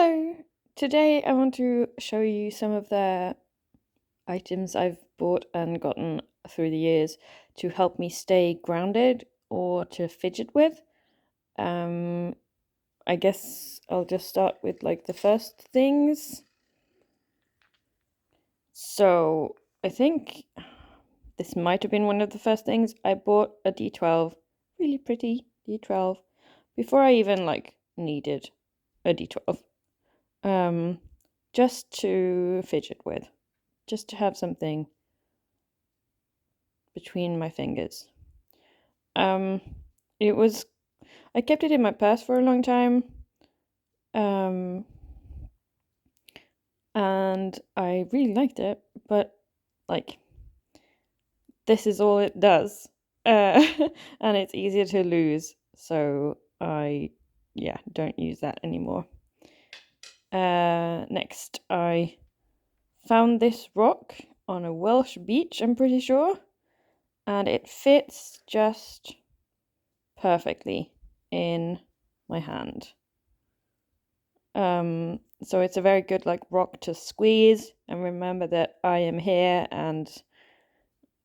Hello! Today I want to show you some of the items I've bought and gotten through the years to help me stay grounded or to fidget with. I guess I'll just start with like the first things. So I think this might have been one of the first things. I bought a D12, really pretty D12, before I even needed a D12. Just to fidget with, just to have something between my fingers. It was, I kept it in my purse for a long time, and I really liked it, but this is all it does, and it's easier to lose, so I, don't use that anymore. Next, I found this rock on a Welsh beach, I'm pretty sure, and it fits just perfectly in my hand. So it's a very good rock to squeeze and remember that I am here, and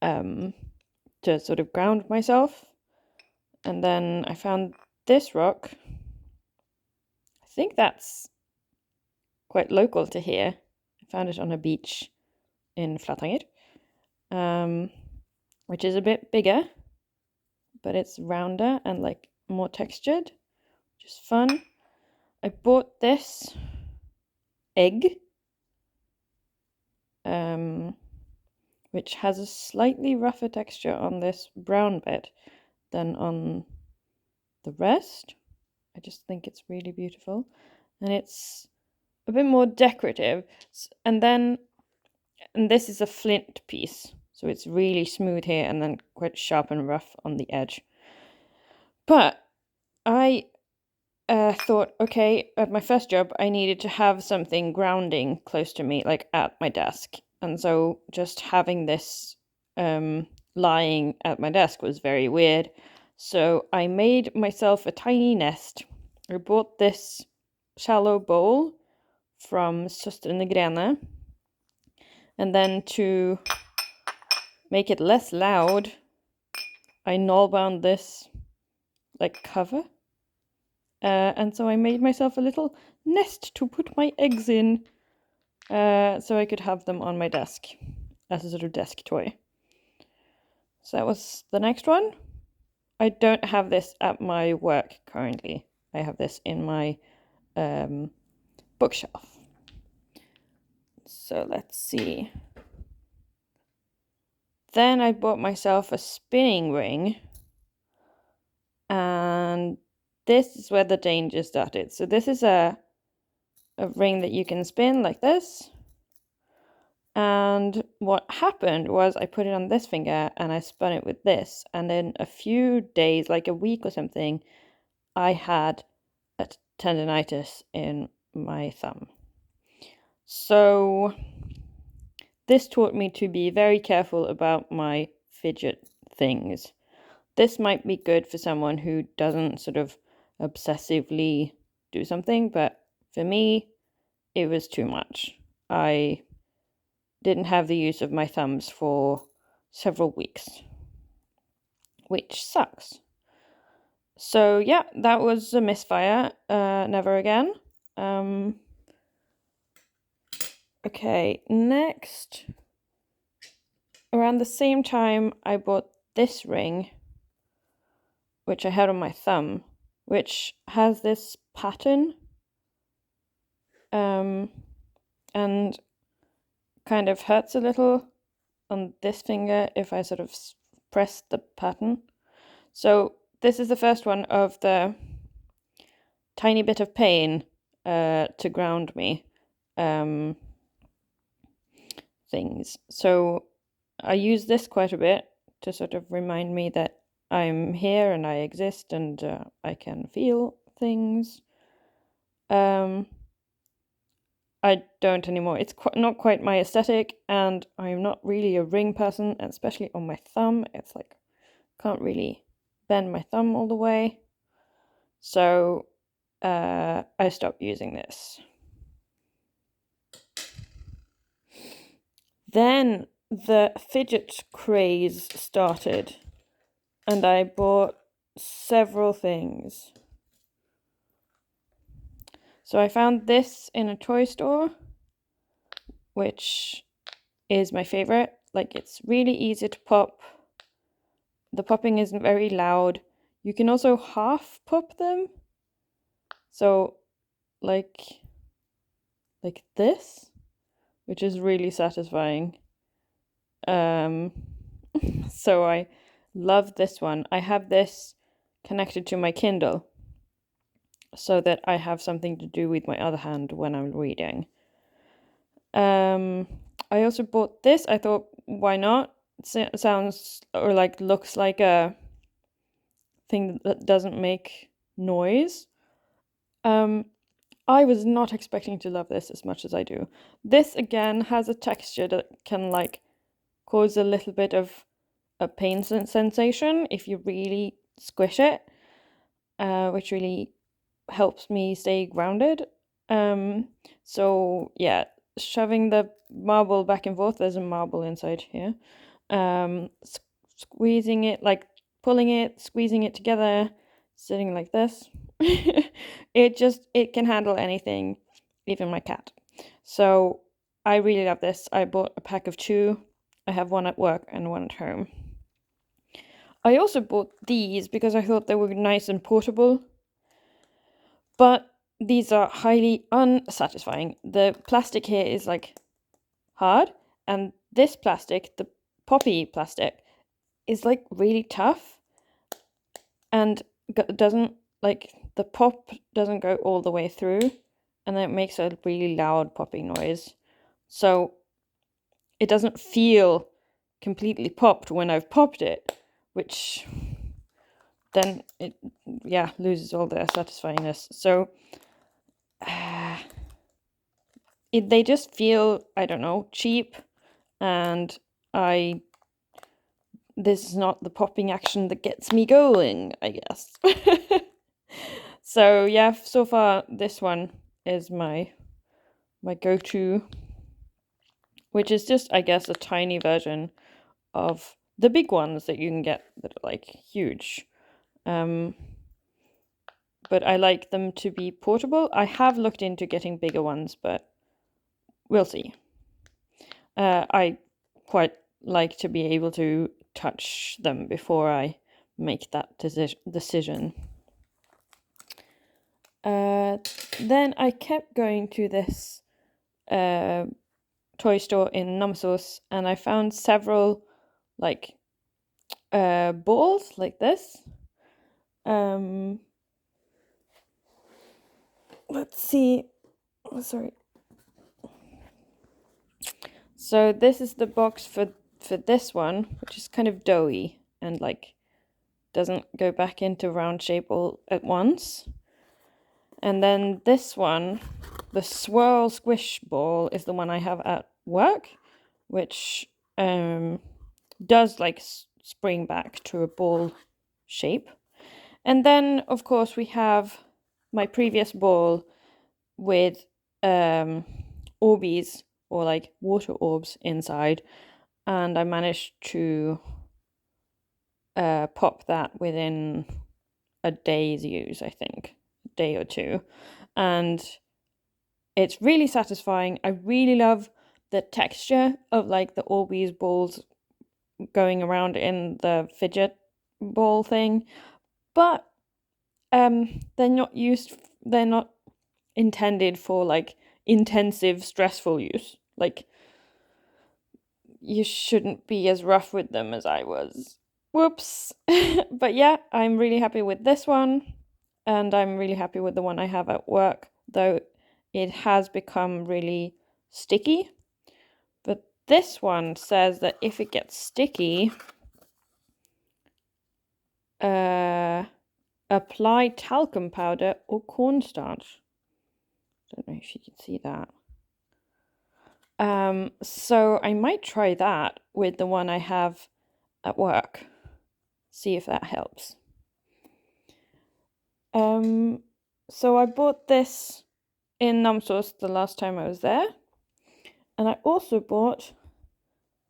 to sort of ground myself. And then I found this rock. I think that's quite local to here. I found it on a beach in Flatanger, which is a bit bigger, but it's rounder and more textured, which is fun. I bought this egg, which has a slightly rougher texture on this brown bit than on the rest. I just think it's really beautiful, and it's a bit more decorative. And this is a flint piece, so it's really smooth here and then quite sharp and rough on the edge. But I thought, okay, at my first job, I needed to have something grounding close to me, at my desk. And so just having this lying at my desk was very weird. So I made myself a tiny nest. I bought this shallow bowl from Søstrene Grene. And then to make it less loud, I null bound this cover. And so I made myself a little nest to put my eggs in, so I could have them on my desk as a sort of desk toy. So that was the next one. I don't have this at my work currently. I have this in my bookshelf. So let's see. Then I bought myself a spinning ring, and this is where the danger started. So this is a ring that you can spin like this. And what happened was I put it on this finger and I spun it with this. And in a few days, like a week or something, I had a tendonitis in my thumb. So this taught me to be very careful about my fidget things. This might be good for someone who doesn't sort of obsessively do something, but for me, it was too much. I didn't have the use of my thumbs for several weeks, which sucks. So yeah, that was a misfire. Never again. Okay, next. Around the same time, I bought this ring, which I had on my thumb, which has this pattern, and kind of hurts a little on this finger if I sort of press the pattern. So this is the first one of the tiny bit of pain to ground me things. So I use this quite a bit to sort of remind me that I'm here and I exist and I can feel things. I don't anymore. It's not quite my aesthetic, and I'm not really a ring person, especially on my thumb. It's can't really bend my thumb all the way. So I stopped using this. Then the fidget craze started, and I bought several things. So I found this in a toy store, which is my favorite. Like, it's really easy to pop. The popping isn't very loud. You can also half pop them. So like this, which is really satisfying. So I love this one. I have this connected to my Kindle so that I have something to do with my other hand when I'm reading. I also bought this. I thought, why not? It sounds or like looks like a thing that doesn't make noise. I was not expecting to love this as much as I do. This again has a texture that can like cause a little bit of a pain sensation if you really squish it, which really helps me stay grounded. So yeah, shoving the marble back and forth. There's a marble inside here. Squeezing it, like pulling it, squeezing it together, sitting like this. It can handle anything, even my cat. So I really love this. I bought a pack of 2. I have one at work and one at home. I also bought these because I thought they were nice and portable, but these are highly unsatisfying. The plastic here is like hard, and this plastic, the poppy plastic, is like really tough and doesn't like the pop doesn't go all the way through, and then it makes a really loud popping noise. So it doesn't feel completely popped when I've popped it, which then it loses all their satisfyingness. So they just feel, I don't know, cheap, and this is not the popping action that gets me going, I guess. So yeah, so far this one is my go-to, which is just, I guess, a tiny version of the big ones that you can get that are like huge. But I like them to be portable. I have looked into getting bigger ones, but we'll see. I quite like to be able to touch them before I make that decision. Then I kept going to this toy store in Namsos, and I found several like balls like this. Let's see. Oh, sorry. So this is the box for this one, which is kind of doughy and like doesn't go back into round shape all at once. And then this one, the swirl squish ball, is the one I have at work, which does like spring back to a ball shape. And then, of course, we have my previous ball with Orbeez, or like water orbs inside, and I managed to pop that within a day's use, I think, a day or two, and it's really satisfying. I really love the texture of like the Orbeez balls going around in the fidget ball thing, but they're not intended for like intensive stressful use. Like, you shouldn't be as rough with them as I was. Whoops. But yeah, I'm really happy with this one, and I'm really happy with the one I have at work, though it has become really sticky. But this one says that if it gets sticky, apply talcum powder or cornstarch. Don't know if you can see that. So I might try that with the one I have at work. See if that helps. So I bought this in Namsos the last time I was there. And I also bought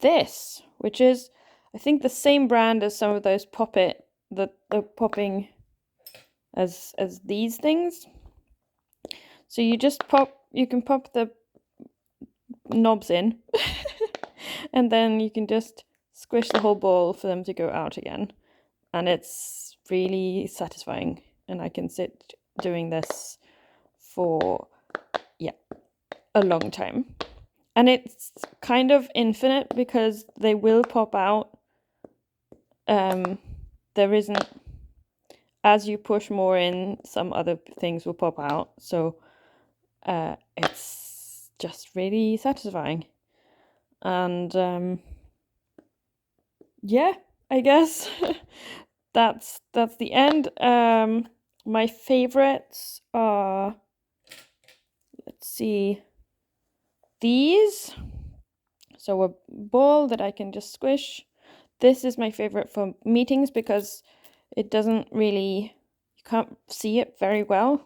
this, which is, I think, the same brand as some of those poppet that are popping as these things. So you can pop the knobs in and then you can just squish the whole ball for them to go out again, and it's really satisfying. And I can sit doing this for a long time, and it's kind of infinite because they will pop out. There isn't, as you push more in, some other things will pop out, so it's just really satisfying. And yeah, I guess that's the end. My favorites are, let's see, these. So a ball that I can just squish. This is my favorite for meetings because it doesn't really, you can't see it very well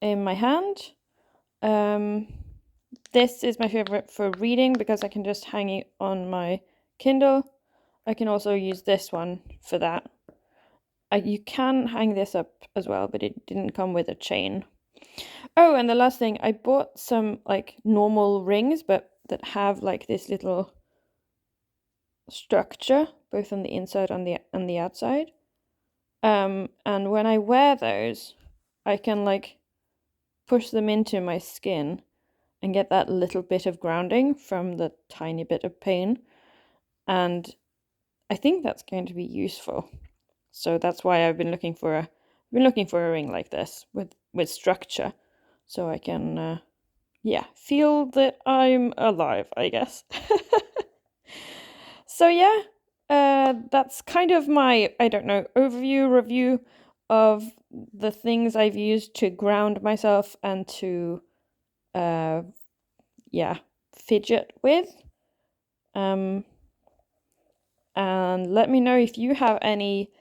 in my hand. This is my favorite for reading because I can just hang it on my Kindle. I can also use this one for that. You can hang this up as well, but it didn't come with a chain. Oh, and the last thing, I bought some like normal rings, but that have like this little structure both on the inside and the outside. And when I wear those, I can like push them into my skin and get that little bit of grounding from the tiny bit of pain. And I think that's going to be useful. So that's why I've been looking for a ring like this with structure, so I can feel that I'm alive, I guess. So yeah, that's kind of my, I don't know, review of the things I've used to ground myself and to fidget with. And let me know if you have any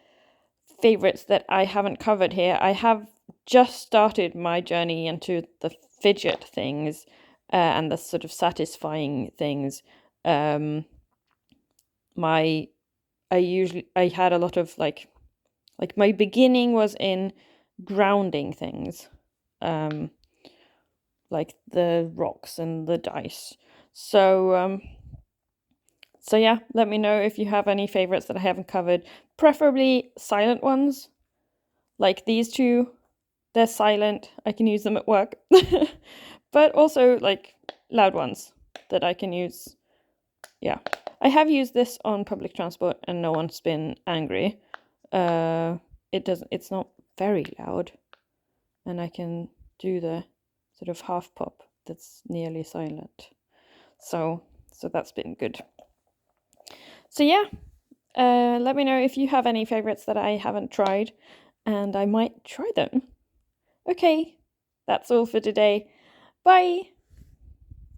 favorites that I haven't covered here. I have just started my journey into the fidget things and the sort of satisfying things. I had a lot of like my beginning was in grounding things, like the rocks and the dice. So yeah, let me know if you have any favorites that I haven't covered, preferably silent ones, like these two. They're silent, I can use them at work. But also like loud ones that I can use. Yeah, I have used this on public transport and no one's been angry. It's not very loud, and I can do the sort of half pop that's nearly silent. So that's been good. So yeah, let me know if you have any favorites that I haven't tried, and I might try them. Okay, that's all for today. Bye!